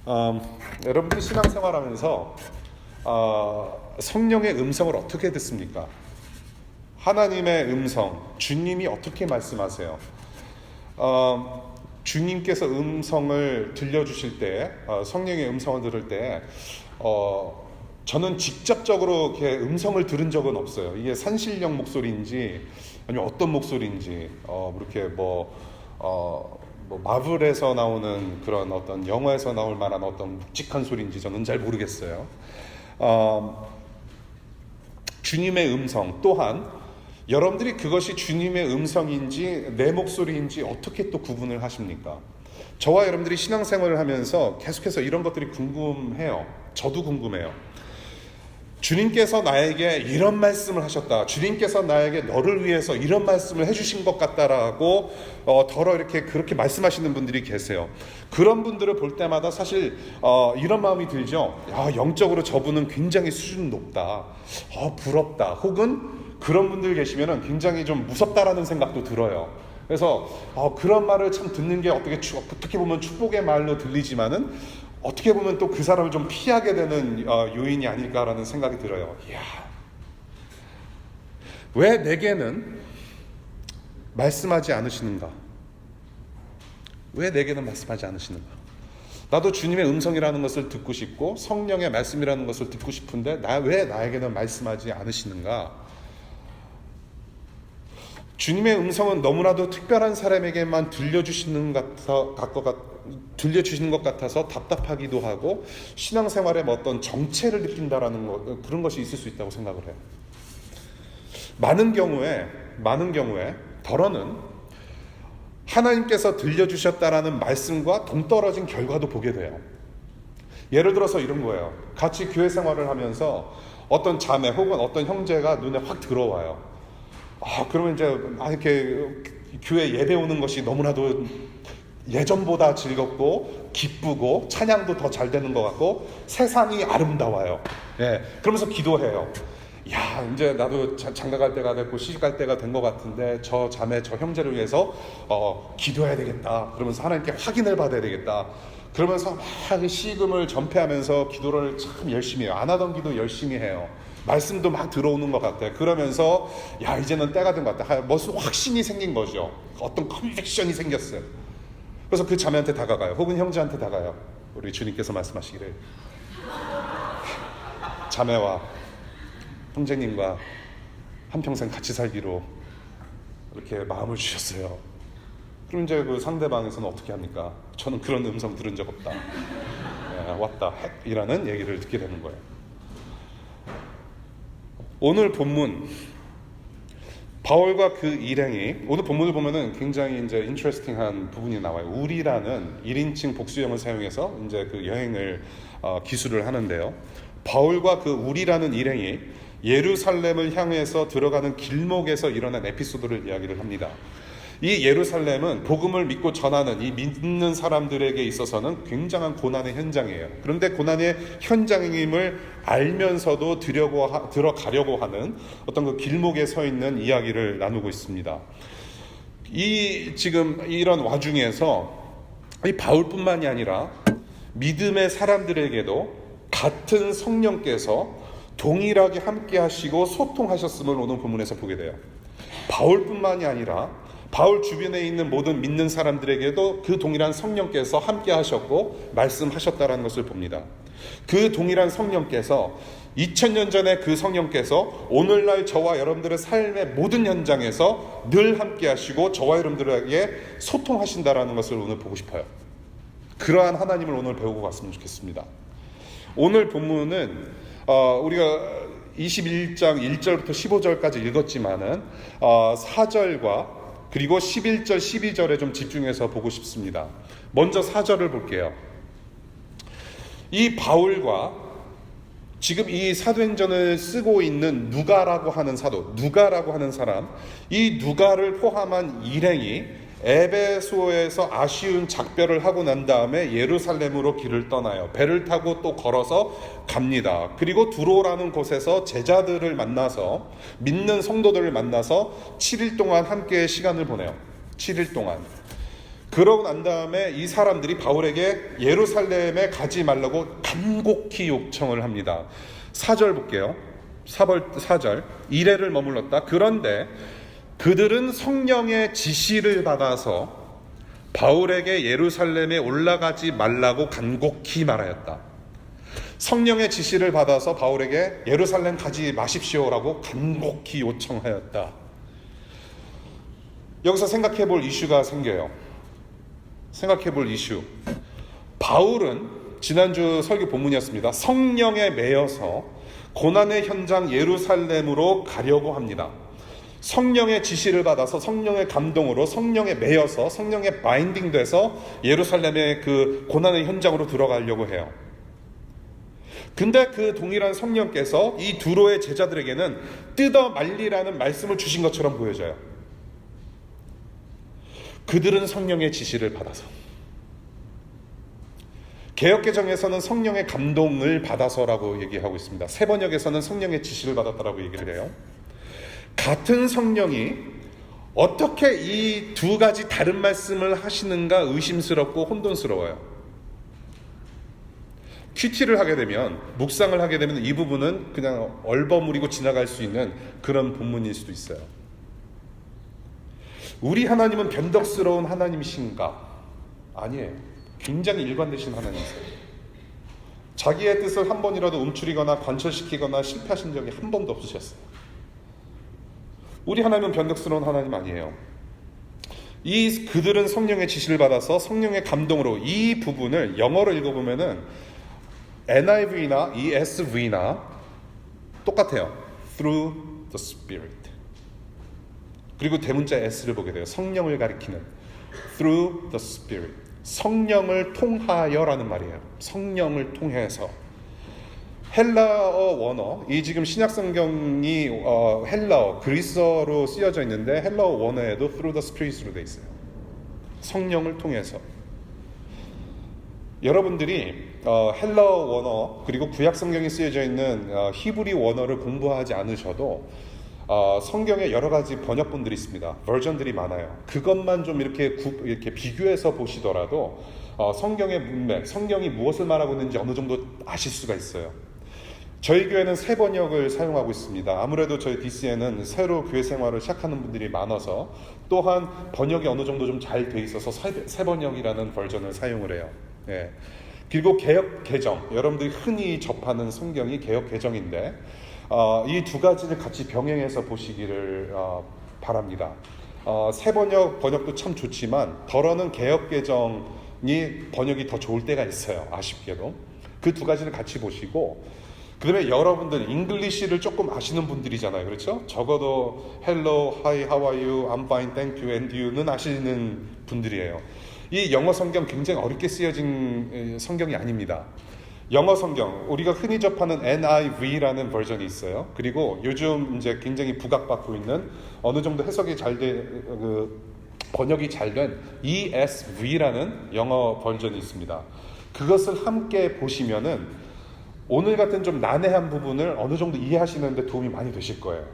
여러분들이 신앙생활하면서 성령의 음성을 어떻게 듣습니까? 하나님의 음성, 주님이 어떻게 말씀하세요? 주님께서 음성을 들려주실 때, 성령의 음성을 들을 때 저는 직접적으로 이렇게 음성을 들은 적은 없어요. 이게 산신령 목소리인지 아니면 어떤 목소리인지 이렇게 마블에서 나오는 그런 어떤 영화에서 나올 만한 어떤 묵직한 소리인지 저는 잘 모르겠어요. 주님의 음성 또한 여러분들이 그것이 주님의 음성인지 내 목소리인지 어떻게 또 구분을 하십니까? 저와 여러분들이 신앙생활을 하면서 계속해서 이런 것들이 궁금해요. 저도 궁금해요. 주님께서 나에게 이런 말씀을 하셨다. 주님께서 나에게 너를 위해서 이런 말씀을 해주신 것 같다라고 이렇게 그렇게 말씀하시는 분들이 계세요. 그런 분들을 볼 때마다 사실 이런 마음이 들죠. 야, 영적으로 저분은 굉장히 수준 높다. 부럽다. 혹은 그런 분들 계시면 굉장히 좀 무섭다라는 생각도 들어요. 그래서 그런 말을 참 듣는 게 어떻게 보면 축복의 말로 들리지만은 어떻게 보면 또 그 사람을 좀 피하게 되는 요인이 아닐까라는 생각이 들어요. 이야, 왜 내게는 말씀하지 않으시는가? 왜 내게는 말씀하지 않으시는가? 나도 주님의 음성이라는 것을 듣고 싶고 성령의 말씀이라는 것을 듣고 싶은데 왜 나에게는 말씀하지 않으시는가? 주님의 음성은 너무나도 특별한 사람에게만 들려주시는 것 같아서 답답하기도 하고 신앙생활에 어떤 정체를 느낀다라는 그런 것이 있을 수 있다고 생각을 해요. 많은 경우에 더러는 하나님께서 들려주셨다라는 말씀과 동떨어진 결과도 보게 돼요. 예를 들어서 이런 거예요. 같이 교회 생활을 하면서 어떤 자매 혹은 어떤 형제가 눈에 확 들어와요. 그러면 이제 이렇게 교회 예배 오는 것이 너무나도 예전보다 즐겁고 기쁘고 찬양도 더 잘 되는 것 같고 세상이 아름다워요. 그러면서 기도해요. 야, 이제 나도 장가갈 때가 됐고 시집갈 때가 된 것 같은데 저 자매 저 형제를 위해서 기도해야 되겠다. 그러면서 하나님께 확인을 받아야 되겠다. 그러면서 막 시금을 전폐하면서 기도를 참 열심히 해요. 안 하던 기도 열심히 해요. 말씀도 막 들어오는 것 같아요. 그러면서 야, 이제는 때가 된 것 같다. 무슨 확신이 생긴 거죠. 어떤 컨빅션이 생겼어요. 그래서 그 자매한테 다가가요. 혹은 형제한테 다가요. 우리 주님께서 말씀하시기를 자매와 형제님과 한평생 같이 살기로 이렇게 마음을 주셨어요. 그럼 이제 그 상대방에서는 어떻게 합니까? 저는 그런 음성 들은 적 없다. 왔다 이라는 얘기를 듣게 되는 거예요. 오늘 본문 바울과 그 일행이 오늘 본문을 보면은 굉장히 이제 인트레스팅한 부분이 나와요. 우리라는 1인칭 복수형을 사용해서 이제 그 여행을 기술을 하는데요. 바울과 그 우리라는 일행이 예루살렘을 향해서 들어가는 길목에서 일어난 에피소드를 이야기를 합니다. 이 예루살렘은 복음을 믿고 전하는 이 믿는 사람들에게 있어서는 굉장한 고난의 현장이에요. 그런데 고난의 현장임을 알면서도 들어가려고 하는 어떤 그 길목에 서 있는 이야기를 나누고 있습니다. 지금 이런 와중에서 이 바울뿐만이 아니라 믿음의 사람들에게도 같은 성령께서 동일하게 함께 하시고 소통하셨음을 오늘 본문에서 보게 돼요. 바울뿐만이 아니라 바울 주변에 있는 모든 믿는 사람들에게도 그 동일한 성령께서 함께 하셨고 말씀하셨다는 것을 봅니다. 그 동일한 성령께서 2000년 전에 그 성령께서 오늘날 저와 여러분들의 삶의 모든 현장에서 늘 함께 하시고 저와 여러분들에게 소통하신다는 것을 오늘 보고 싶어요. 그러한 하나님을 오늘 배우고 갔으면 좋겠습니다. 오늘 본문은 우리가 21장 1절부터 15절까지 읽었지만은 4절과 그리고 11절, 12절에 좀 집중해서 보고 싶습니다. 먼저 4절을 볼게요. 이 바울과 지금 이 사도행전을 쓰고 있는 누가라고 하는 사람, 이 누가를 포함한 일행이 에베소에서 아쉬운 작별을 하고 난 다음에 예루살렘으로 길을 떠나요. 배를 타고 또 걸어서 갑니다. 그리고 두로라는 곳에서 제자들을 만나서 믿는 성도들을 만나서 7일 동안 함께 시간을 보내요. 7일 동안. 그러고 난 다음에 이 사람들이 바울에게 예루살렘에 가지 말라고 간곡히 요청을 합니다. 4절 볼게요. 4절 이레를 머물렀다. 그런데 그들은 성령의 지시를 받아서 바울에게 예루살렘에 올라가지 말라고 간곡히 말하였다. 성령의 지시를 받아서 바울에게 예루살렘 가지 마십시오라고 간곡히 요청하였다. 여기서 생각해 볼 이슈가 생겨요. 생각해 볼 이슈. 바울은 지난주 설교 본문이었습니다. 성령에 매여서 고난의 현장 예루살렘으로 가려고 합니다. 성령의 지시를 받아서 성령의 감동으로 성령에 매여서 성령에 바인딩돼서 예루살렘의 그 고난의 현장으로 들어가려고 해요. 근데 그 동일한 성령께서 이 두로의 제자들에게는 뜯어 말리라는 말씀을 주신 것처럼 보여져요. 그들은 성령의 지시를 받아서, 개역개정에서는 성령의 감동을 받아서라고 얘기하고 있습니다. 세번역에서는 성령의 지시를 받았다라고 얘기를 해요. 같은 성령이 어떻게 이 두 가지 다른 말씀을 하시는가 의심스럽고 혼돈스러워요. 큐티를 하게 되면, 묵상을 하게 되면 이 부분은 그냥 얼버무리고 지나갈 수 있는 그런 본문일 수도 있어요. 우리 하나님은 변덕스러운 하나님이신가? 아니에요. 굉장히 일관되신 하나님이세요. 자기의 뜻을 한 번이라도 움츠리거나 관철시키거나 실패하신 적이 한 번도 없으셨어요. 우리 하나님은 변덕스러운 하나님 아니에요. 그들은 성령의 지시를 받아서 성령의 감동으로, 이 부분을 영어로 읽어보면은 NIV나 ESV나 똑같아요. Through the Spirit. 그리고 대문자 S를 보게 돼요. 성령을 가리키는 Through the Spirit. 성령을 통하여라는 말이에요. 성령을 통해서. 헬라어 원어, 이 지금 신약 성경이 헬라어, 그리스어로 쓰여져 있는데 헬라어 원어에도 through the spirit으로 돼 있어요. 성령을 통해서. 여러분들이 헬라어 원어 그리고 구약 성경에 쓰여져 있는 히브리 원어를 공부하지 않으셔도 성경에 여러 가지 번역본들이 있습니다. 버전들이 많아요. 그것만 좀 이렇게 비교해서 보시더라도 성경의 문맥, 성경이 무엇을 말하고 있는지 어느 정도 아실 수가 있어요. 저희 교회는 새 번역을 사용하고 있습니다. 아무래도 저희 DC에는 새로 교회 생활을 시작하는 분들이 많아서, 또한 번역이 어느 정도 좀 잘 돼 있어서 새 번역이라는 버전을 사용을 해요. 예. 그리고 개역 개정, 여러분들이 흔히 접하는 성경이 개역 개정인데 이 두 가지를 같이 병행해서 보시기를 바랍니다. 새 번역도 참 좋지만 덜어는 개역 개정이 번역이 더 좋을 때가 있어요. 아쉽게도. 그 두 가지를 같이 보시고, 그 다음에 여러분들 잉글리시를 조금 아시는 분들이잖아요. 그렇죠? 적어도 hello, hi, how are you, I'm fine, thank you, and you는 아시는 분들이에요. 이 영어 성경 굉장히 어렵게 쓰여진 성경이 아닙니다. 영어 성경, 우리가 흔히 접하는 NIV라는 버전이 있어요. 그리고 요즘 이제 굉장히 부각받고 있는 어느 정도 해석이 번역이 잘 된 ESV라는 영어 버전이 있습니다. 그것을 함께 보시면은 오늘 같은 좀 난해한 부분을 어느 정도 이해하시는데 도움이 많이 되실 거예요.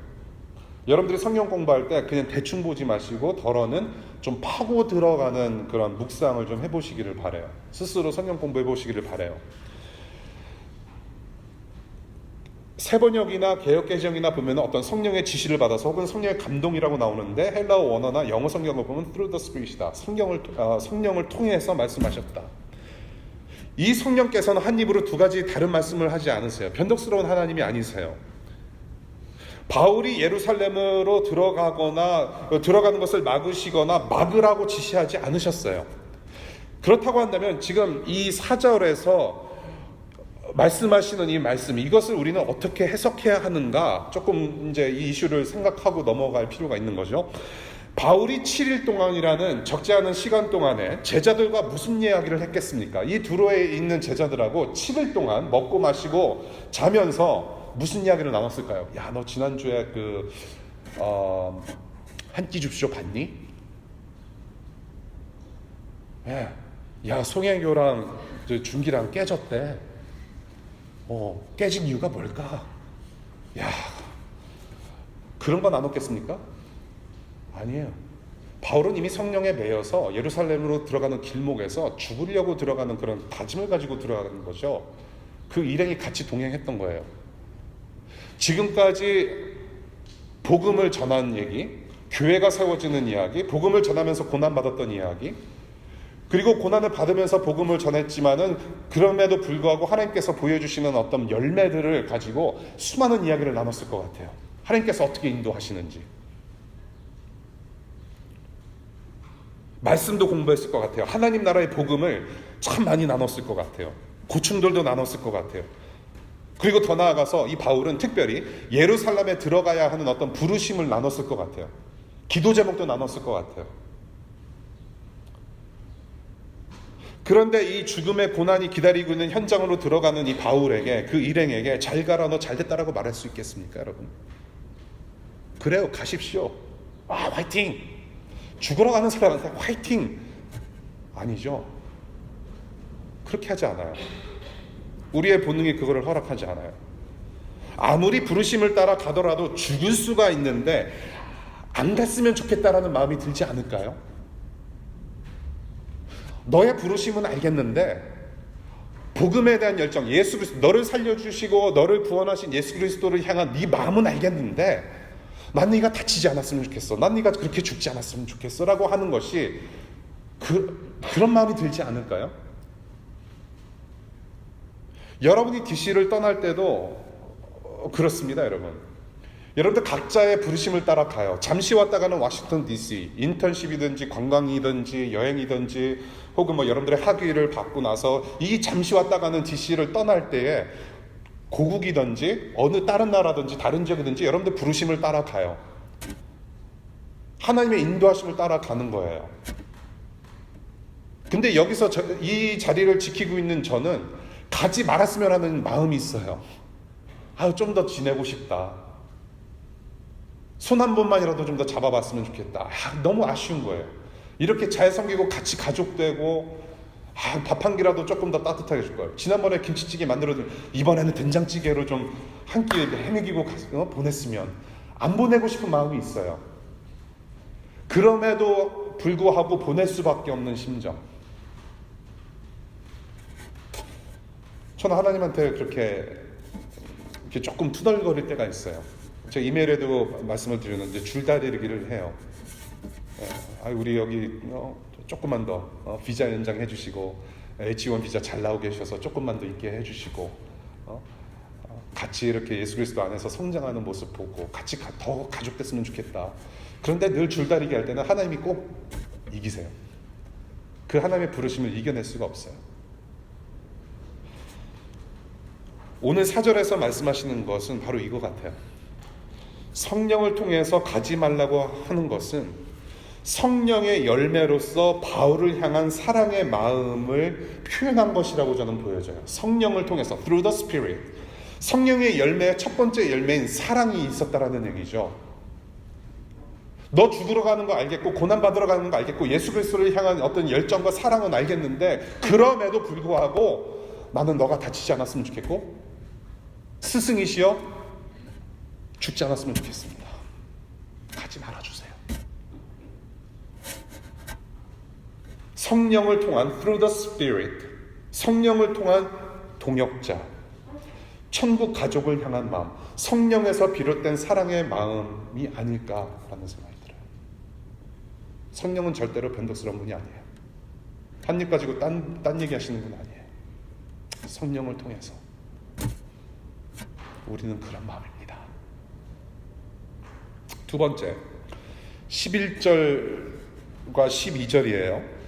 여러분들이 성경 공부할 때 그냥 대충 보지 마시고 덜어는 좀 파고 들어가는 그런 묵상을 좀 해보시기를 바라요. 스스로 성경 공부해 보시기를 바라요. 새 번역이나 개역 개정이나 보면 어떤 성령의 지시를 받아서 혹은 성령의 감동이라고 나오는데, 헬라어 원어나 영어 성경을 보면 through the Spirit이다. 성령을 통해서 말씀하셨다. 이 성령께서는 한 입으로 두 가지 다른 말씀을 하지 않으세요. 변덕스러운 하나님이 아니세요. 바울이 예루살렘으로 들어가는 것을 막으라고 지시하지 않으셨어요. 그렇다고 한다면 지금 이 4절에서 말씀하시는 이 말씀, 이것을 우리는 어떻게 해석해야 하는가, 조금 이제 이 이슈를 생각하고 넘어갈 필요가 있는 거죠. 바울이 7일 동안이라는 적지 않은 시간 동안에 제자들과 무슨 이야기를 했겠습니까? 이 두로에 있는 제자들하고 7일 동안 먹고 마시고 자면서 무슨 이야기를 나눴을까요? 야, 너 지난주에 한 끼 줍쇼 봤니? 야, 송혜교랑 준기랑 깨졌대. 깨진 이유가 뭘까? 야, 그런 거 나눴겠습니까? 아니에요. 바울은 이미 성령에 매여서 예루살렘으로 들어가는 길목에서 죽으려고 들어가는 그런 다짐을 가지고 들어가는 거죠. 그 일행이 같이 동행했던 거예요. 지금까지 복음을 전한 얘기, 교회가 세워지는 이야기, 복음을 전하면서 고난받았던 이야기, 그리고 고난을 받으면서 복음을 전했지만은 그럼에도 불구하고 하나님께서 보여주시는 어떤 열매들을 가지고 수많은 이야기를 나눴을 것 같아요. 하나님께서 어떻게 인도하시는지. 말씀도 공부했을 것 같아요. 하나님 나라의 복음을 참 많이 나눴을 것 같아요. 고충들도 나눴을 것 같아요. 그리고 더 나아가서 이 바울은 특별히 예루살렘에 들어가야 하는 어떤 부르심을 나눴을 것 같아요. 기도 제목도 나눴을 것 같아요. 그런데 이 죽음의 고난이 기다리고 있는 현장으로 들어가는 이 바울에게, 그 일행에게 잘 가라, 너 잘 됐다라고 말할 수 있겠습니까, 여러분? 그래요, 가십시오. 화이팅! 죽으러 가는 사람한테 화이팅! 아니죠. 그렇게 하지 않아요. 우리의 본능이 그거를 허락하지 않아요. 아무리 부르심을 따라 가더라도 죽을 수가 있는데 안 갔으면 좋겠다라는 마음이 들지 않을까요? 너의 부르심은 알겠는데 복음에 대한 열정, 예수 그리스도, 너를 살려주시고 너를 구원하신 예수 그리스도를 향한 네 마음은 알겠는데 난 네가 다치지 않았으면 좋겠어, 난 네가 그렇게 죽지 않았으면 좋겠어 라고 하는 것이 그런 마음이 들지 않을까요? 여러분이 DC를 떠날 때도 그렇습니다, 여러분. 여러분들 각자의 부르심을 따라 가요. 잠시 왔다가는 워싱턴 DC, 인턴십이든지 관광이든지 여행이든지 혹은 여러분들의 학위를 받고 나서 이 잠시 왔다가는 DC를 떠날 때에 고국이든지 어느 다른 나라든지 다른 지역이든지 여러분들 부르심을 따라 가요. 하나님의 인도하심을 따라 가는 거예요. 근데 여기서 이 자리를 지키고 있는 저는 가지 말았으면 하는 마음이 있어요. 좀 더 지내고 싶다. 손 한 번만이라도 좀 더 잡아봤으면 좋겠다. 너무 아쉬운 거예요. 이렇게 잘 섬기고 같이 가족되고 밥 한 끼라도 조금 더 따뜻하게 줄 거예요. 지난번에 김치찌개 만들어도 이번에는 된장찌개로 좀 한 끼 헤매기고 보냈으면, 안 보내고 싶은 마음이 있어요. 그럼에도 불구하고 보낼 수밖에 없는 심정. 저는 하나님한테 그렇게 조금 투덜거릴 때가 있어요. 제가 이메일에도 말씀을 드렸는데 줄다리기를 해요. 우리 여기 조금만 더 비자 연장해 주시고 H1 비자 잘 나오게 해주셔서 조금만 더 있게 해주시고 같이 이렇게 예수 그리스도 안에서 성장하는 모습 보고 같이 더 가족됐으면 좋겠다. 그런데 늘 줄다리기 할 때는 하나님이 꼭 이기세요. 그 하나님의 부르심을 이겨낼 수가 없어요. 오늘 4절에서 말씀하시는 것은 바로 이거 같아요. 성령을 통해서 가지 말라고 하는 것은 성령의 열매로서 바울을 향한 사랑의 마음을 표현한 것이라고 저는 보여져요. 성령을 통해서, through the Spirit. 성령의 열매의 첫 번째 열매인 사랑이 있었다라는 얘기죠. 너 죽으러 가는 거 알겠고 고난받으러 가는 거 알겠고 예수 그리스도를 향한 어떤 열정과 사랑은 알겠는데 그럼에도 불구하고 나는 너가 다치지 않았으면 좋겠고 스승이시여 죽지 않았으면 좋겠습니다. 가지 말아주세요. 성령을 통한 through the Spirit, 성령을 통한 동역자, 천국 가족을 향한 마음, 성령에서 비롯된 사랑의 마음이 아닐까라는 생각이 들어요. 성령은 절대로 변덕스러운 분이 아니에요. 한 입 가지고 딴 얘기 하시는 분 아니에요. 성령을 통해서 우리는 그런 마음입니다. 두 번째, 11절과 12절이에요.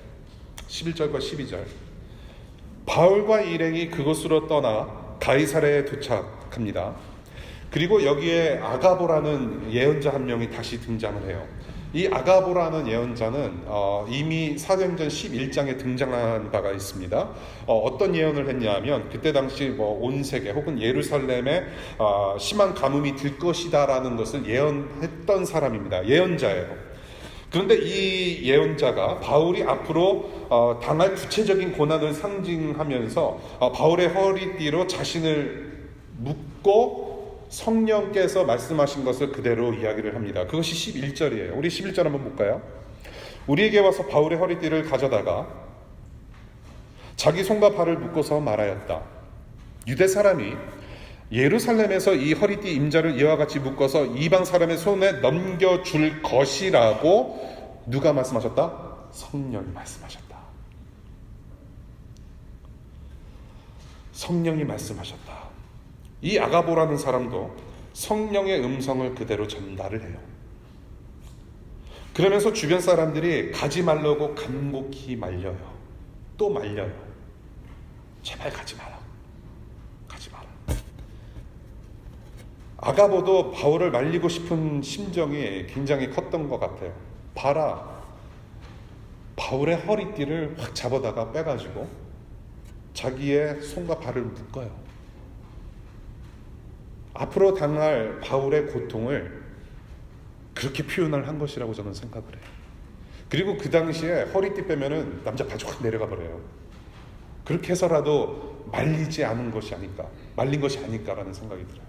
11절과 12절. 바울과 일행이 그곳으로 떠나 가이사랴에 도착합니다. 그리고 여기에 아가보라는 예언자 한 명이 다시 등장을 해요. 이 아가보라는 예언자는 이미 사도행전 11장에 등장한 바가 있습니다. 어떤 예언을 했냐면 그때 당시 온 세계 혹은 예루살렘에 심한 가뭄이 들 것이다라는 것을 예언했던 사람입니다. 예언자예요. 그런데 이 예언자가 바울이 앞으로 당할 구체적인 고난을 상징하면서 바울의 허리띠로 자신을 묶고 성령께서 말씀하신 것을 그대로 이야기를 합니다. 그것이 11절이에요. 우리 11절 한번 볼까요? 우리에게 와서 바울의 허리띠를 가져다가 자기 손과 발을 묶어서 말하였다. 유대 사람이 예루살렘에서 이 허리띠 임자를 이와 같이 묶어서 이방 사람의 손에 넘겨줄 것이라고 누가 말씀하셨다? 성령이 말씀하셨다. 성령이 말씀하셨다. 이 아가보라는 사람도 성령의 음성을 그대로 전달을 해요. 그러면서 주변 사람들이 가지 말라고 간곡히 말려요. 또 말려요. 제발 가지 마라. 가지 마라. 아가보도 바울을 말리고 싶은 심정이 굉장히 컸던 것 같아요. 봐라. 바울의 허리띠를 확 잡아다가 빼가지고 자기의 손과 발을 묶어요. 앞으로 당할 바울의 고통을 그렇게 표현을 한 것이라고 저는 생각을 해요. 그리고 그 당시에 허리띠 빼면은 남자 바지 확 내려가 버려요. 그렇게 해서라도 말리지 않은 것이 아닐까, 말린 것이 아닐까라는 생각이 들어요.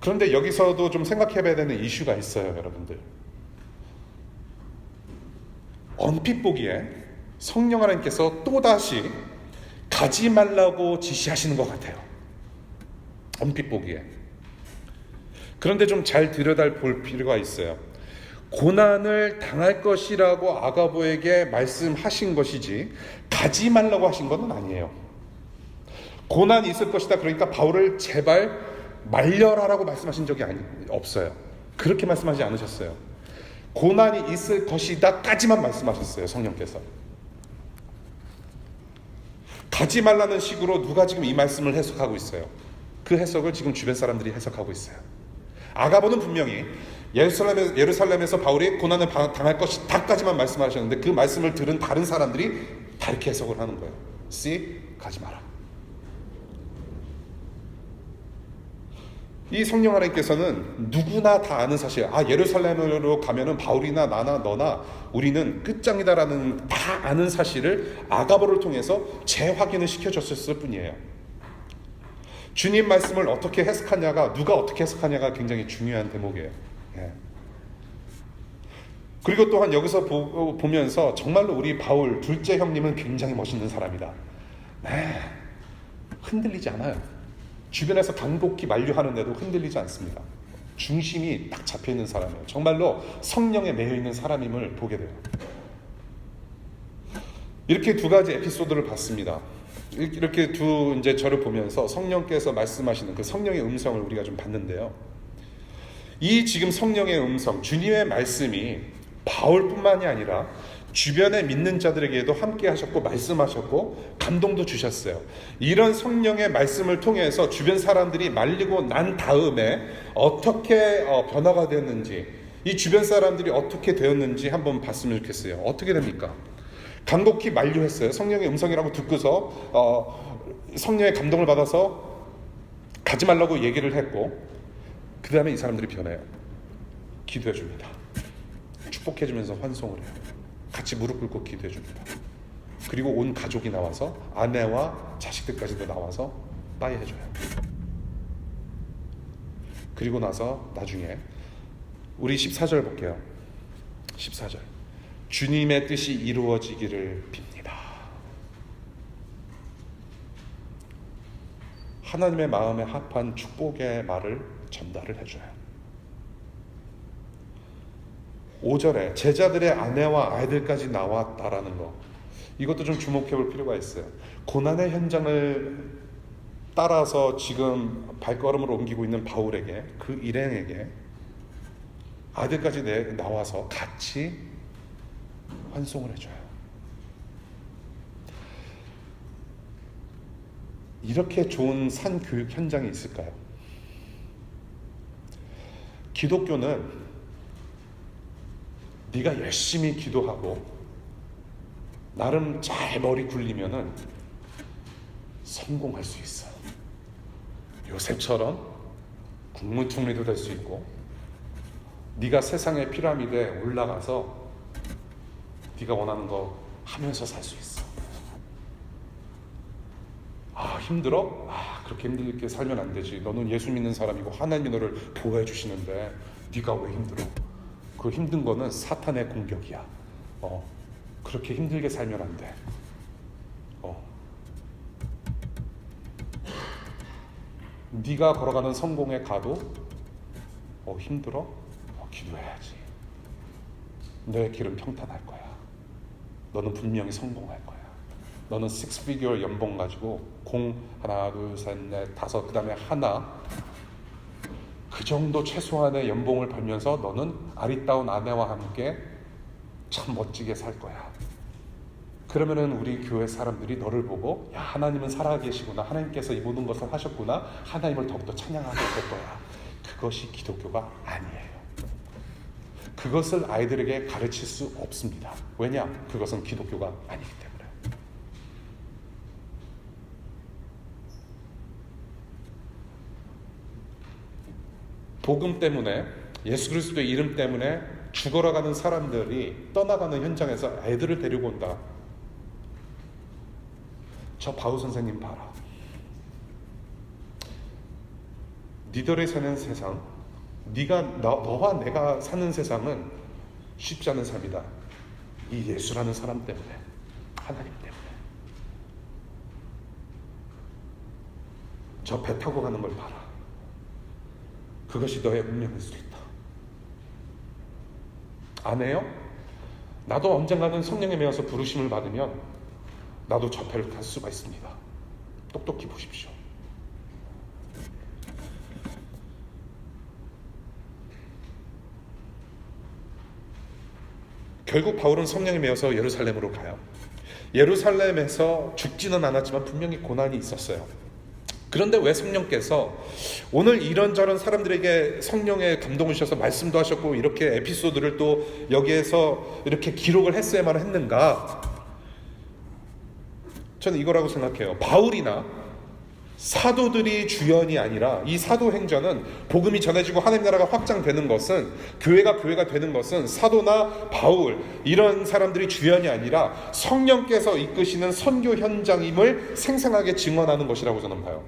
그런데 여기서도 좀 생각해봐야 되는 이슈가 있어요, 여러분들. 얼핏 보기에 성령 하나님께서 또다시 가지 말라고 지시하시는 것 같아요. 얼핏 보기에. 그런데 좀 잘 들여다볼 필요가 있어요. 고난을 당할 것이라고 아가보에게 말씀하신 것이지 가지 말라고 하신 것은 아니에요. 고난이 있을 것이다. 그러니까 바울을 제발 말려라라고 말씀하신 적이 없어요. 그렇게 말씀하지 않으셨어요. 고난이 있을 것이다까지만 말씀하셨어요. 성령께서. 가지 말라는 식으로 누가 지금 이 말씀을 해석하고 있어요. 그 해석을 지금 주변 사람들이 해석하고 있어요. 아가보는 분명히 예루살렘에서 바울이 고난을 당할 것이다까지만 말씀하셨는데 그 말씀을 들은 다른 사람들이 다르게 해석을 하는 거예요. 가지 마라. 이 성령 하나님께서는 누구나 다 아는 사실, 예루살렘으로 가면은 바울이나 나나 너나 우리는 끝장이다라는 다 아는 사실을 아가보를 통해서 재확인을 시켜줬을 뿐이에요. 주님 말씀을 어떻게 해석하냐가, 누가 어떻게 해석하냐가 굉장히 중요한 대목이에요. 예. 그리고 또한 여기서 보면서 정말로 우리 바울 둘째 형님은 굉장히 멋있는 사람이다. 네. 흔들리지 않아요. 주변에서 간곡히 만류하는데도 흔들리지 않습니다. 중심이 딱 잡혀있는 사람이에요. 정말로 성령에 매여있는 사람임을 보게 돼요. 이렇게 두 가지 에피소드를 봤습니다. 이렇게 이제 저를 보면서 성령께서 말씀하시는 그 성령의 음성을 우리가 좀 봤는데요. 이 지금 성령의 음성, 주님의 말씀이 바울뿐만이 아니라 주변에 믿는 자들에게도 함께 하셨고 말씀하셨고 감동도 주셨어요. 이런 성령의 말씀을 통해서 주변 사람들이 말리고 난 다음에 어떻게 변화가 되었는지, 이 주변 사람들이 어떻게 되었는지 한번 봤으면 좋겠어요. 어떻게 됩니까? 간곡히 만류했어요. 성령의 음성이라고 듣고서 성령의 감동을 받아서 가지 말라고 얘기를 했고, 그 다음에 이 사람들이 변해요. 기도해 줍니다. 축복해 주면서 환송을 해요. 같이 무릎 꿇고 기도해 줍니다. 그리고 온 가족이 나와서, 아내와 자식들까지도 나와서 빠이해 줘요. 그리고 나서 나중에 우리 14절 볼게요. 14절. 주님의 뜻이 이루어지기를 빕니다. 하나님의 마음에 합한 축복의 말을 전달을 해줘요. 5절에 제자들의 아내와 아이들까지 나왔다라는 거, 이것도 좀 주목해 볼 필요가 있어요. 고난의 현장을 따라서 지금 발걸음을 옮기고 있는 바울에게, 그 일행에게 아이들까지 나와서 같이 환송을 해줘요. 이렇게 좋은 산교육 현장이 있을까요? 기독교는 네가 열심히 기도하고 나름 잘 머리 굴리면은 성공할 수 있어. 요셉처럼 국무총리도 될 수 있고, 네가 세상의 피라미드에 올라가서 네가 원하는 거 하면서 살 수 있어. 힘들어? 그렇게 힘들게 살면 안 되지. 너는 예수 믿는 사람이고 하나님이 너를 보호해 주시는데 네가 왜 힘들어? 그 힘든 거는 사탄의 공격이야. 그렇게 힘들게 살면 안 돼. 네가 걸어가는 성공에 가도 힘들어? 기도해야지. 너의 길은 평탄할 거야. 너는 분명히 성공할 거야. 너는 6피규어 연봉 가지고 하나, 둘, 셋, 넷, 다섯, 그 다음에 하나, 그 정도 최소한의 연봉을 벌면서 너는 아리따운 아내와 함께 참 멋지게 살 거야. 그러면은 우리 교회 사람들이 너를 보고, 야, 하나님은 살아계시구나, 하나님께서 이 모든 것을 하셨구나, 하나님을 더욱더 찬양하게 될 거야. 그것이 기독교가 아니에요. 그것을 아이들에게 가르칠 수 없습니다. 왜냐? 그것은 기독교가 아니기 때문에. 복음 때문에, 예수 그리스도의 이름 때문에 죽어가는 사람들이 떠나가는 현장에서 애들을 데리고 온다. 저 바우 선생님 봐라. 니들이 사는 세상, 너와 내가 사는 세상은 쉽지 않은 삶이다. 이 예수라는 사람 때문에, 하나님 때문에. 저 배 타고 가는 걸 봐라. 그것이 너의 운명일 수 있다. 안 해요? 나도 언젠가는 성령에 매여서 부르심을 받으면 나도 저 배를 탈 수가 있습니다. 똑똑히 보십시오. 결국 바울은 성령에 매여서 예루살렘으로 가요. 예루살렘에서 죽지는 않았지만 분명히 고난이 있었어요. 그런데 왜 성령께서 오늘 이런저런 사람들에게 성령의 감동을 주셔서 말씀도 하셨고 이렇게 에피소드를 또 여기에서 이렇게 기록을 했어야만 했는가? 저는 이거라고 생각해요. 바울이나 사도들이 주연이 아니라 이 사도행전은 복음이 전해지고 하나님 나라가 확장되는 것은, 교회가 되는 것은 사도나 바울 이런 사람들이 주연이 아니라 성령께서 이끄시는 선교 현장임을 생생하게 증언하는 것이라고 저는 봐요.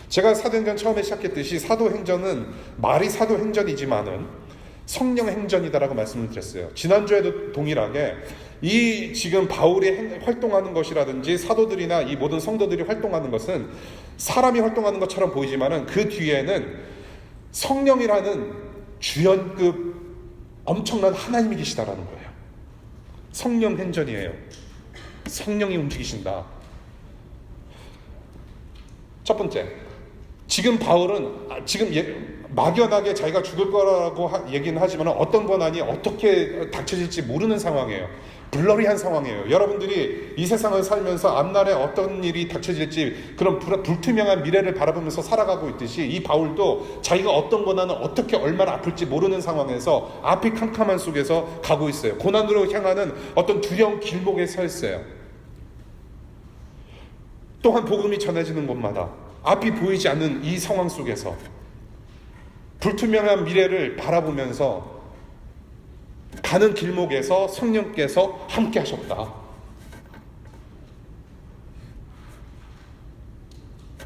제가 사도행전 처음에 시작했듯이 사도행전은 말이 사도행전이지만은 성령행전이다라고 말씀을 드렸어요. 지난주에도 동일하게 이 지금 바울이 활동하는 것이라든지 사도들이나 이 모든 성도들이 활동하는 것은 사람이 활동하는 것처럼 보이지만은 그 뒤에는 성령이라는 주연급 엄청난 하나님이 계시다라는 거예요. 성령행전이에요. 성령이 움직이신다. 첫 번째, 지금 바울은 막연하게 자기가 죽을 거라고 얘기는 하지만 어떤 고난이 어떻게 닥쳐질지 모르는 상황이에요. 블러리한 상황이에요. 여러분들이 이 세상을 살면서 앞날에 어떤 일이 닥쳐질지 그런 불투명한 미래를 바라보면서 살아가고 있듯이 이 바울도 자기가 어떤 고난을 어떻게 얼마나 아플지 모르는 상황에서 앞이 캄캄한 속에서 가고 있어요. 고난으로 향하는 어떤 두려운 길목에 서 있어요. 또한 복음이 전해지는 곳마다 앞이 보이지 않는 이 상황 속에서 불투명한 미래를 바라보면서 가는 길목에서 성령께서 함께 하셨다.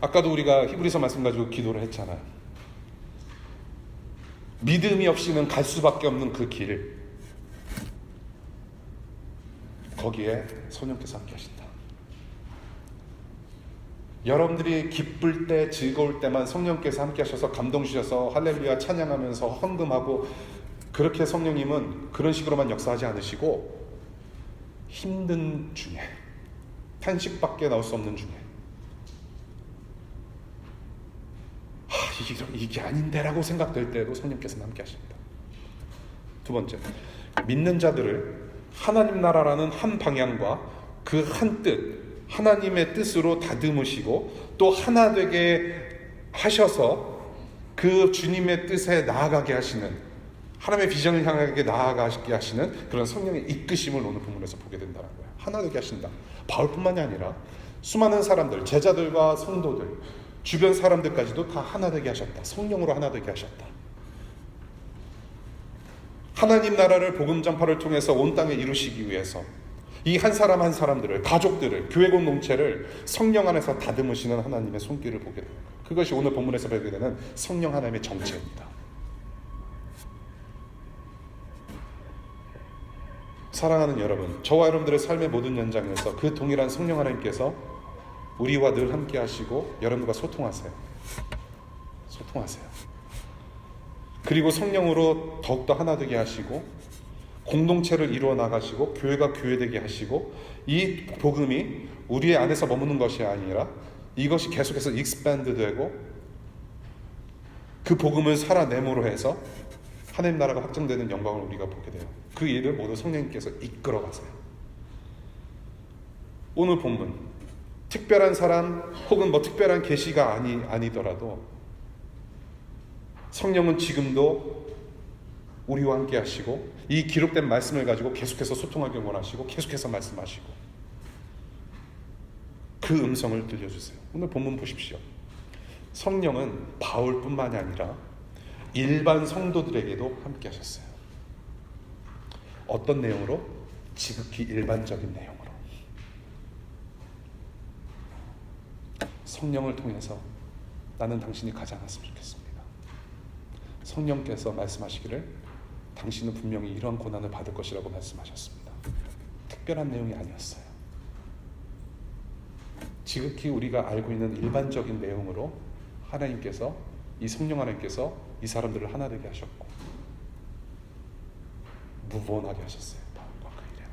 아까도 우리가 히브리서 말씀 가지고 기도를 했잖아요. 믿음이 없이는 갈 수밖에 없는 그 길, 거기에 성령께서 함께 하신다. 여러분들이 기쁠 때, 즐거울 때만 성령께서 함께 하셔서 감동 주셔서 할렐루야 찬양하면서 헌금하고, 그렇게 성령님은 그런 식으로만 역사하지 않으시고 힘든 중에, 탄식밖에 나올 수 없는 중에 이게 아닌데 라고 생각될 때에도 성령께서는 함께 하십니다. 두 번째, 믿는 자들을 하나님 나라라는 한 방향과 그 한 뜻, 하나님의 뜻으로 다듬으시고 또 하나 되게 하셔서 그 주님의 뜻에 나아가게 하시는, 하나님의 비전을 향하게 나아가게 하시는 그런 성령의 이끄심을 오늘 본문에서 보게 된다는 거예요. 하나 되게 하신다. 바울뿐만이 아니라 수많은 사람들, 제자들과 성도들, 주변 사람들까지도 다 하나 되게 하셨다. 성령으로 하나 되게 하셨다. 하나님 나라를 복음 전파를 통해서 온 땅에 이루시기 위해서 이 한 사람 한 사람들을, 가족들을, 교회 공동체를 성령 안에서 다듬으시는 하나님의 손길을 보게 됩니다. 그것이 오늘 본문에서 배우게 되는 성령 하나님의 정체입니다. 사랑하는 여러분, 저와 여러분들의 삶의 모든 현장에서 그 동일한 성령 하나님께서 우리와 늘 함께 하시고 여러분과 소통하세요. 그리고 성령으로 더욱더 하나 되게 하시고 공동체를 이루어 나가시고 교회가 교회되게 하시고 이 복음이 우리의 안에서 머무는 것이 아니라 이것이 계속해서 익스팬드 되고 그 복음을 살아내므로 해서 하나님 나라가 확장되는 영광을 우리가 보게 돼요. 그 일을 모두 성령님께서 이끌어 가세요. 오늘 본문 특별한 사람 혹은 특별한 계시가 아니더라도 성령은 지금도 우리와 함께 하시고 이 기록된 말씀을 가지고 계속해서 소통하길 원하시고 계속해서 말씀하시고 그 음성을 들려주세요. 오늘 본문 보십시오. 성령은 바울뿐만이 아니라 일반 성도들에게도 함께 하셨어요. 어떤 내용으로? 지극히 일반적인 내용으로. 성령을 통해서 나는 당신이 가지 않았으면 좋겠습니다. 성령께서 말씀하시기를 당신은 분명히 이런 고난을 받을 것이라고 말씀하셨습니다. 특별한 내용이 아니었어요. 지극히 우리가 알고 있는 일반적인 내용으로 하나님께서 이 성령 하나님께서 이 사람들을 하나 되게 하셨고 무번하게 하셨어요. 바울과 그 일에는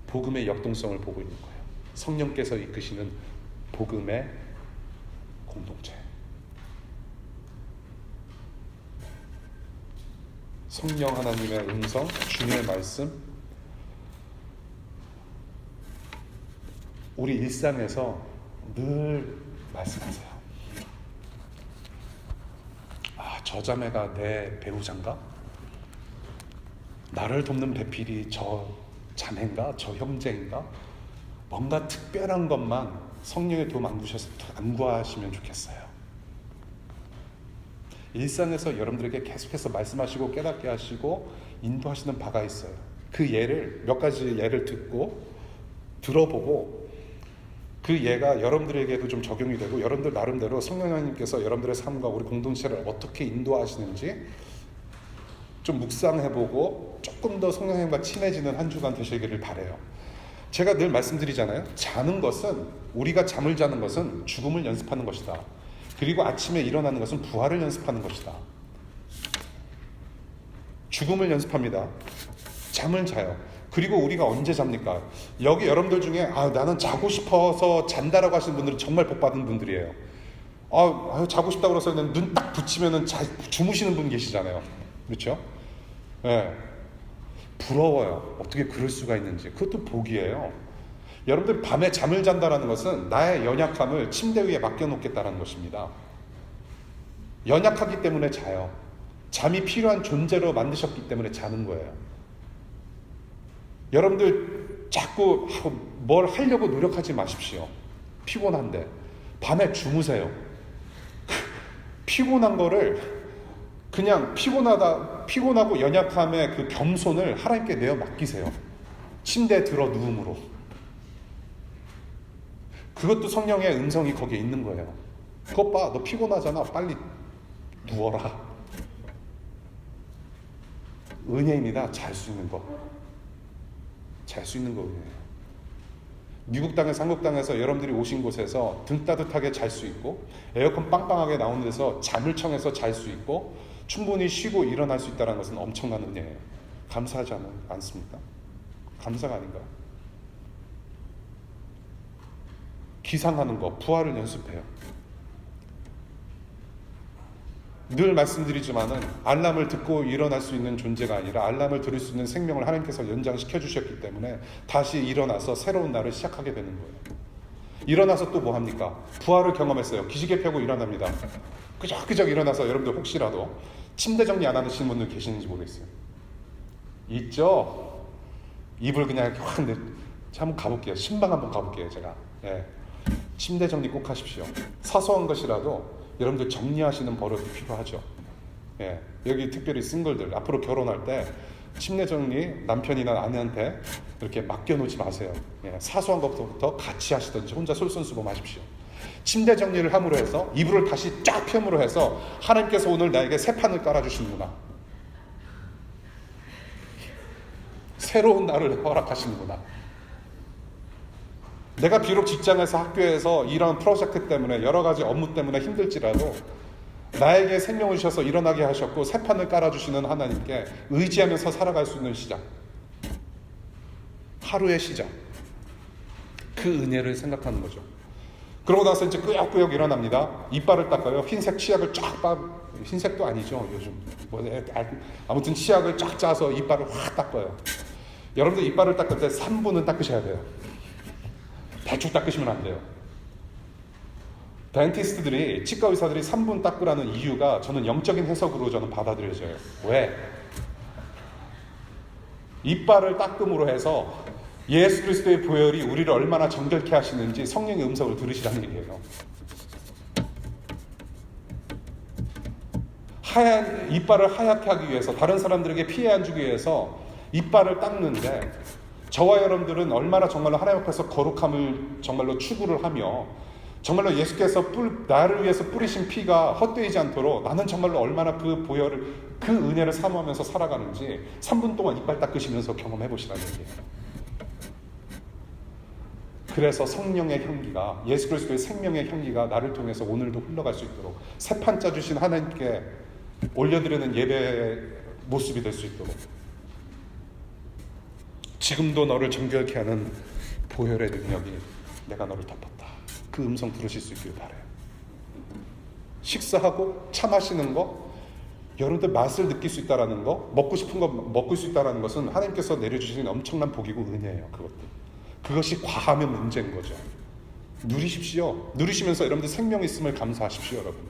복음의 역동성을 보고 있는 거예요. 성령께서 이끄시는 복음의 공동체. 성령 하나님의 음성, 주님의 말씀, 우리 일상에서 늘 말씀하세요. 저 자매가 내 배우자인가? 나를 돕는 배필이 저 자매인가? 저 형제인가? 뭔가 특별한 것만 성령의 도움 안 구하시면 좋겠어요. 일상에서 여러분들에게 계속해서 말씀하시고 깨닫게 하시고 인도하시는 바가 있어요. 그 예를 몇 가지 예를 듣고 들어보고 그 예가 여러분들에게도 좀 적용이 되고 여러분들 나름대로 성령 하나님께서 여러분들의 삶과 우리 공동체를 어떻게 인도하시는지 좀 묵상해보고 조금 더 성령 하나님과 친해지는 한 주간 되시기를 바라요. 제가 늘 말씀드리잖아요. 자는 것은 우리가 잠을 자는 것은 죽음을 연습하는 것이다. 그리고 아침에 일어나는 것은 부활을 연습하는 것이다. 죽음을 연습합니다. 잠을 자요. 그리고 우리가 언제 잡니까? 여기 여러분들 중에 나는 자고 싶어서 잔다라고 하시는 분들은 정말 복받은 분들이에요. 자고 싶다고 그래서 눈 딱 붙이면은 주무시는 분 계시잖아요. 그렇죠? 네. 부러워요. 어떻게 그럴 수가 있는지. 그것도 복이에요. 여러분들 밤에 잠을 잔다라는 것은 나의 연약함을 침대 위에 맡겨놓겠다는 것입니다. 연약하기 때문에 자요. 잠이 필요한 존재로 만드셨기 때문에 자는 거예요. 여러분들 자꾸 뭘 하려고 노력하지 마십시오. 피곤한데 밤에 주무세요. 피곤한 거를 그냥 피곤하고 연약함의 그 겸손을 하나님께 내어 맡기세요. 침대에 들어 누움으로. 그것도 성령의 음성이 거기에 있는 거예요. 그것 봐, 너 피곤하잖아. 빨리 누워라. 은혜입니다. 잘 수 있는 거. 잘 수 있는 거 은혜예요. 미국 땅에서 한국 땅에서 여러분들이 오신 곳에서 등 따뜻하게 잘 수 있고 에어컨 빵빵하게 나오는 데서 잠을 청해서 잘 수 있고 충분히 쉬고 일어날 수 있다는 것은 엄청난 은혜예요. 감사하지 않습니까? 감사가 아닌가요? 기상하는 거, 부활을 연습해요. 늘 말씀드리지만은 알람을 듣고 일어날 수 있는 존재가 아니라 알람을 들을 수 있는 생명을 하나님께서 연장시켜 주셨기 때문에 다시 일어나서 새로운 날을 시작하게 되는 거예요. 일어나서 또 뭐 합니까? 부활을 경험했어요. 기지개 펴고 일어납니다. 끄적끄적 일어나서 여러분들 혹시라도 침대 정리 안 하시는 분들 계시는지 모르겠어요. 있죠? 입을 그냥 이렇게 확 한번 가볼게요. 신방 한번 가볼게요. 제가. 예. 침대 정리 꼭 하십시오. 사소한 것이라도 여러분들 정리하시는 버릇이 필요하죠. 예. 여기 특별히 싱글들 앞으로 결혼할 때 침대 정리 남편이나 아내한테 이렇게 맡겨놓지 마세요. 예. 사소한 것부터 같이 하시든지 혼자 솔선수범하십시오. 침대 정리를 함으로 해서 이불을 다시 쫙 펴므로 해서 하나님께서 오늘 나에게 새 판을 깔아주시는구나. 새로운 날을 허락하시는구나. 내가 비록 직장에서 학교에서 이런 프로젝트 때문에 여러 가지 업무 때문에 힘들지라도 나에게 생명을 주셔서 일어나게 하셨고 새 판을 깔아주시는 하나님께 의지하면서 살아갈 수 있는 시작, 하루의 시작, 그 은혜를 생각하는 거죠. 그러고 나서 이제 꾸역꾸역 일어납니다. 이빨을 닦아요. 흰색 치약을 쫙 흰색도 아니죠 요즘. 아무튼 치약을 쫙 짜서 이빨을 확 닦아요. 여러분들 이빨을 닦을 때 3분은 닦으셔야 돼요. 대충 닦으시면 안 돼요. 덴티스트들이, 치과 의사들이 3분 닦으라는 이유가 저는 영적인 해석으로 저는 받아들여져요. 왜? 이빨을 닦음으로 해서 예수 그리스도의 보혈이 우리를 얼마나 정결케 하시는지 성령의 음성을 들으시라는 얘기예요. 하얀 이빨을 하얗게 하기 위해서, 다른 사람들에게 피해 안 주기 위해서 이빨을 닦는데, 저와 여러분들은 얼마나 정말로 하나님 앞에서 거룩함을 정말로 추구를 하며 정말로 예수께서 나를 위해서 뿌리신 피가 헛되지 않도록 나는 정말로 얼마나 그 보혈을, 그 은혜를 사모하면서 살아가는지 3분 동안 이빨 닦으시면서 경험해 보시라는 얘기예요. 그래서 성령의 향기가, 예수 그리스도의 생명의 향기가 나를 통해서 오늘도 흘러갈 수 있도록, 새 판 짜주신 하나님께 올려드리는 예배의 모습이 될 수 있도록, 지금도 너를 정결케 하는 보혈의 능력이 내가 너를 덮었다, 그 음성 들으실 수 있길 바라요. 식사하고 차 마시는 거, 여러분들 맛을 느낄 수 있다는 거, 먹고 싶은 거 먹을 수 있다는 것은 하나님께서 내려주신 엄청난 복이고 은혜예요. 그것이 과하면 문제인 거죠. 누리십시오. 누리시면서 여러분들 생명 있음을 감사하십시오. 여러분,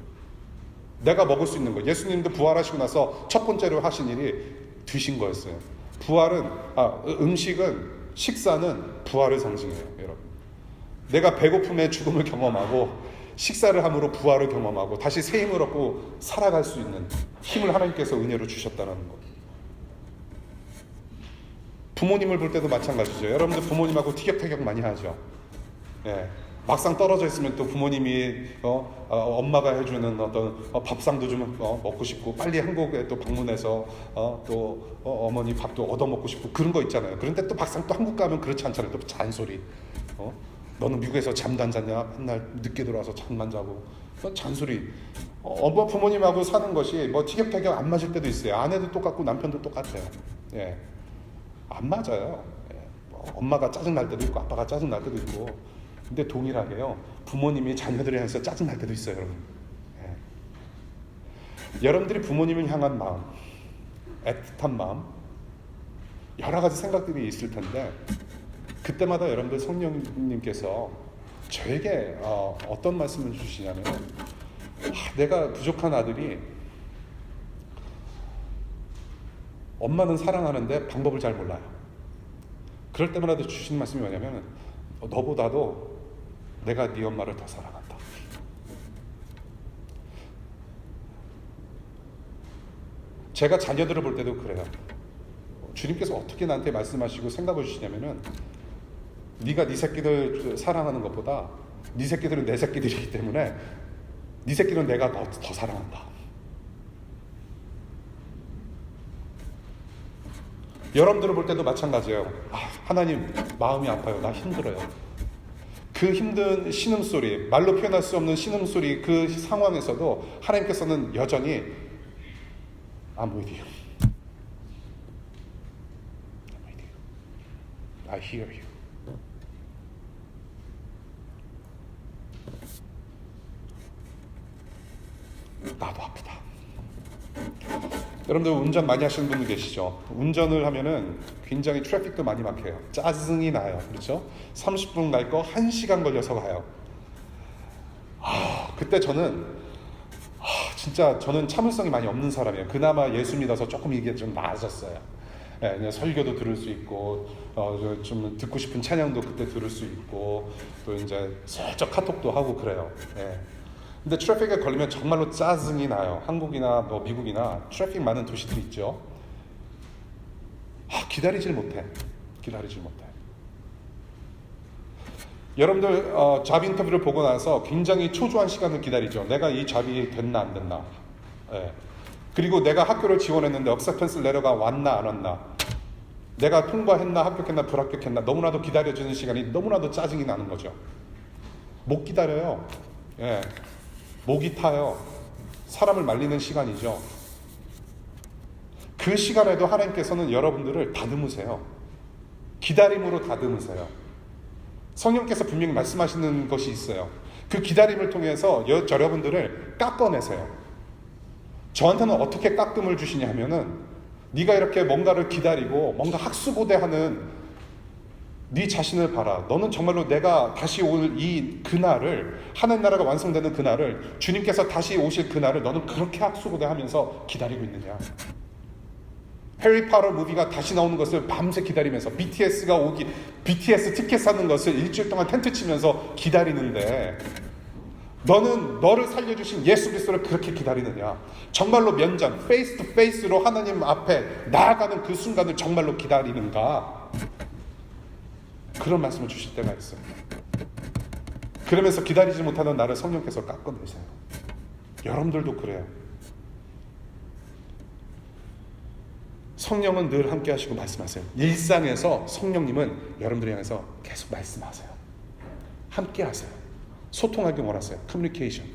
내가 먹을 수 있는 거, 예수님도 부활하시고 나서 첫 번째로 하신 일이 드신 거였어요. 음식은, 식사는 부활을 상징해요. 여러분, 내가 배고픔의 죽음을 경험하고 식사를 함으로 부활을 경험하고 다시 새 힘을 얻고 살아갈 수 있는 힘을 하나님께서 은혜로 주셨다는 것. 부모님을 볼 때도 마찬가지죠. 여러분들 부모님하고 티격태격 많이 하죠. 예. 막상 떨어져 있으면 또 부모님이 엄마가 해주는 어떤 밥상도 좀 먹고 싶고, 빨리 한국에 또 방문해서 또 어머니 밥도 얻어 먹고 싶고 그런 거 있잖아요. 그런데 또 막상 또 한국 가면 그렇지 않잖아요. 또 잔소리. 너는 미국에서 잠도 안 잤냐? 맨날 늦게 들어와서 잠만 자고. 잔소리. 엄마 부모님하고 사는 것이 뭐 티격태격 안 맞을 때도 있어요. 아내도 똑같고 남편도 똑같아요. 예. 안 맞아요. 예. 엄마가 짜증 날 때도 있고 아빠가 짜증 날 때도 있고. 근데 동일하게요, 부모님이 자녀들에 대해서 짜증 날 때도 있어요. 여러분. 예. 여러분들이 부모님을 향한 마음, 애틋한 마음, 여러 가지 생각들이 있을 텐데, 그때마다 여러분들 성령님께서 저에게 어떤 말씀을 주시냐면, 내가 부족한 아들이 엄마는 사랑하는데 방법을 잘 몰라요. 그럴 때마다 주시는 말씀이 뭐냐면, 너보다도 내가 네 엄마를 더 사랑한다. 제가 자녀들을 볼 때도 그래요. 주님께서 어떻게 나한테 말씀하시고 생각을 주시냐면은, 네가 네 새끼들 사랑하는 것보다 네 새끼들은 내 새끼들이기 때문에 네 새끼는 내가 더 사랑한다. 여러분들을 볼 때도 마찬가지예요. 하나님, 마음이 아파요. 나 힘들어요. 그 힘든 신음소리, 말로 표현할 수 없는 신음소리, 그 상황에서도 하나님께서는 여전히 I'm with you. I'm with you. I hear you. 나도 아프다. 여러분들 운전 많이 하시는 분들 계시죠? 운전을 하면은 굉장히 트래픽도 많이 막혀요. 짜증이 나요. 그렇죠? 30분 갈 거 1시간 걸려서 가요. 그때 저는 진짜 저는 참을성이 많이 없는 사람이에요. 그나마 예수 믿어서 조금 이게 좀 나아졌어요. 예, 그냥 설교도 들을 수 있고, 좀 듣고 싶은 찬양도 그때 들을 수 있고, 또 이제 슬쩍 카톡도 하고 그래요. 예. 근데 트래픽에 걸리면 정말로 짜증이 나요. 한국이나 뭐 미국이나 트래픽 많은 도시들이 있죠. 기다리질 못해. 여러분들 잡 인터뷰를 보고 나서 굉장히 초조한 시간을 기다리죠. 내가 이 잡이 됐나 안 됐나. 예. 그리고 내가 학교를 지원했는데 억셉턴스 레터가 왔나 안 왔나. 내가 통과했나 합격했나 불합격했나 너무나도 기다려주는 시간이 너무나도 짜증이 나는 거죠. 못 기다려요. 예, 목이 타요. 사람을 말리는 시간이죠. 그 시간에도 하나님께서는 여러분들을 다듬으세요. 기다림으로 다듬으세요. 성령께서 분명히 말씀하시는 것이 있어요. 그 기다림을 통해서 여러분들을 깎아내세요. 저한테는 어떻게 깎음을 주시냐 하면은, 네가 이렇게 뭔가를 기다리고 뭔가 학수고대하는 네 자신을 봐라. 너는 정말로 내가 다시 올 이 그날을, 하나님 나라가 완성되는 그날을, 주님께서 다시 오실 그날을 너는 그렇게 학수고대하면서 기다리고 있느냐. 해리포터 무비가 다시 나오는 것을 밤새 기다리면서, BTS 티켓 사는 것을 일주일 동안 텐트 치면서 기다리는데, 너는 너를 살려주신 예수 그리스도를 그렇게 기다리느냐. 정말로 면전, 페이스 투 페이스로 하나님 앞에 나아가는 그 순간을 정말로 기다리는가. 그런 말씀을 주실 때가 있어요. 그러면서 기다리지 못하는 나를 성령께서 깎아내세요. 여러분들도 그래요. 성령은 늘 함께 하시고 말씀하세요. 일상에서 성령님은 여러분들을 향해서 계속 말씀하세요. 함께 하세요. 소통하기 원하세요. 커뮤니케이션.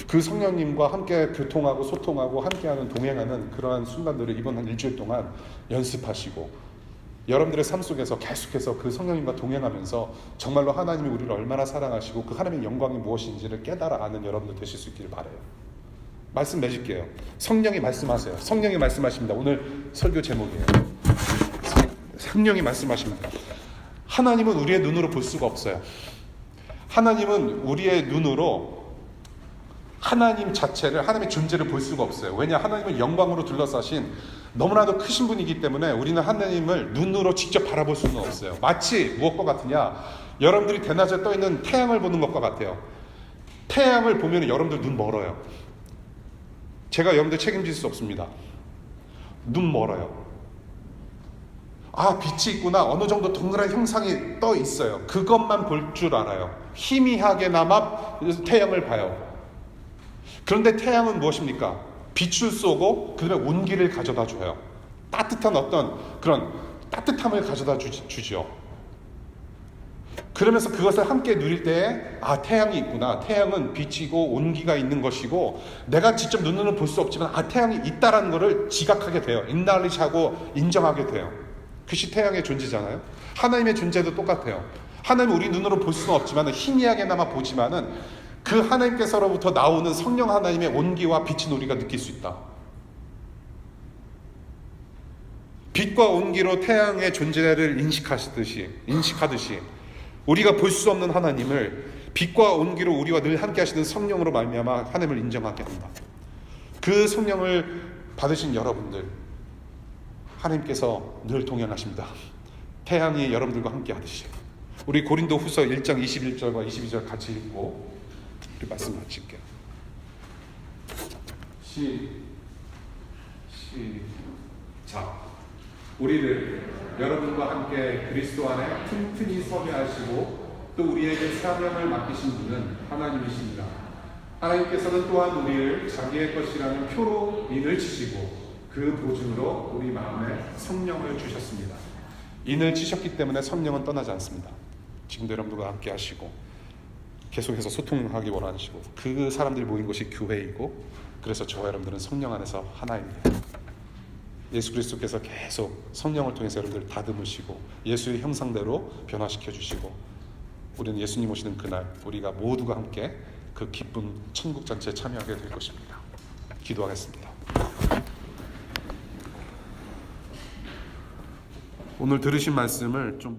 그 성령님과 함께 교통하고 소통하고 함께하는, 동행하는 그러한 순간들을 이번 한 일주일 동안 연습하시고, 여러분들의 삶 속에서 계속해서 그 성령님과 동행하면서 정말로 하나님이 우리를 얼마나 사랑하시고 그 하나님의 영광이 무엇인지를 깨달아 아는 여러분들 되실 수 있기를 바라요. 말씀 맺을게요. 성령이 말씀하세요. 성령이 말씀하십니다. 오늘 설교 제목이에요. 성령이 말씀하십니다. 하나님은 우리의 눈으로 볼 수가 없어요. 하나님은 우리의 눈으로 하나님 자체를, 하나님의 존재를 볼 수가 없어요. 왜냐? 하나님은 영광으로 둘러싸신 너무나도 크신 분이기 때문에 우리는 하나님을 눈으로 직접 바라볼 수는 없어요. 마치 무엇과 같으냐? 여러분들이 대낮에 떠있는 태양을 보는 것과 같아요. 태양을 보면 여러분들 눈 멀어요. 제가 여러분들 책임질 수 없습니다. 눈 멀어요. 아, 빛이 있구나. 어느 정도 동그란 형상이 떠 있어요. 그것만 볼 줄 알아요. 희미하게나마 태양을 봐요. 그런데 태양은 무엇입니까? 빛을 쏘고 그 다음에 온기를 가져다 줘요. 따뜻한 어떤 그런 따뜻함을 가져다 주죠. 그러면서 그것을 함께 누릴 때에, 아, 태양이 있구나. 태양은 빛이고 온기가 있는 것이고, 내가 직접 눈으로 볼 수 없지만 아, 태양이 있다라는 것을 지각하게 돼요. 인날리시하고 인정하게 돼요. 그것이 태양의 존재잖아요. 하나님의 존재도 똑같아요. 하나님 우리 눈으로 볼 수는 없지만 희미하게나마 보지만은 그 하나님께서로부터 나오는 성령 하나님의 온기와 빛은 우리가 느낄 수 있다. 빛과 온기로 태양의 존재를 인식하듯이 우리가 볼 수 없는 하나님을 빛과 온기로 우리와 늘 함께 하시는 성령으로 말미암아 하나님을 인정하게 한다. 그 성령을 받으신 여러분들, 하나님께서 늘 동행하십니다. 태양이 여러분들과 함께 하듯이. 우리 고린도 후서 1장 21절과 22절 같이 읽고 우리 말씀 마칠게요. 시작. 우리를 여러분과 함께 그리스도 안에 튼튼히 서게 하시고 또 우리에게 사명을 맡기신 분은 하나님이십니다. 하나님께서는 또한 우리를 자기의 것이라는 표로 인을 치시고 그 보증으로 우리 마음에 성령을 주셨습니다. 인을 치셨기 때문에 성령은 떠나지 않습니다. 지금도 여러분들과 함께 하시고 계속해서 소통하기 원하시고, 그 사람들이 모인 곳이 교회이고, 그래서 저와 여러분들은 성령 안에서 하나입니다. 예수 그리스도께서 계속 성령을 통해서 여러분들을 다듬으시고 예수의 형상대로 변화시켜 주시고, 우리는 예수님 오시는 그날 우리가 모두가 함께 그 기쁜 천국 잔치에 참여하게 될 것입니다. 기도하겠습니다. 오늘 들으신 말씀을 좀